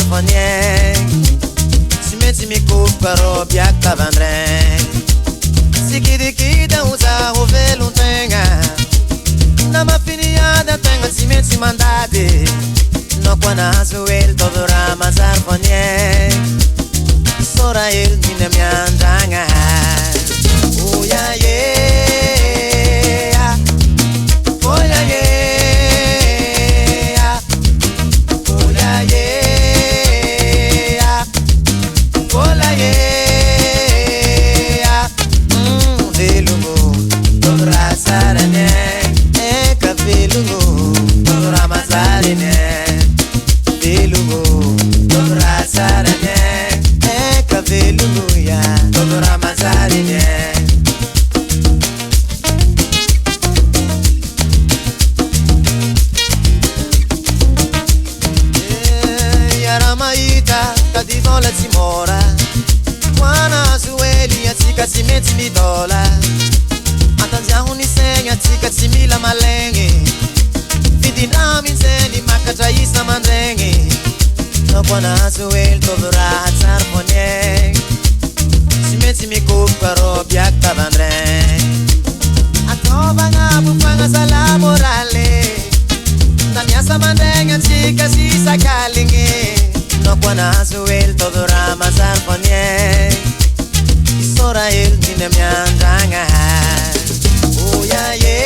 mazarfanye simeti mikupa robia kabandre sikidikida uza hovelu tenga na mafiniada tenga simeti mandade no kwa zuel todora mazarfanye sora el mine miandanga uya ye oya ye oya ye ola ye velungu todora sarane ka velungu todora mazarine velungu todora sarane ka velungu ya todora mazarine Divola timora Wana zueli ya tika simeti midola Atanzia hunisenya tika simila malenge Vidina minzeni makata isa mandenge No kwana zueli todora hatar ponye Simeti mikupa robia kabandre Atoba nga bufanga sala morale Tanyasa mandenge tika sisa kalinge no kwana zuel todora mazarfanye Isora el mine miandanga Oya ye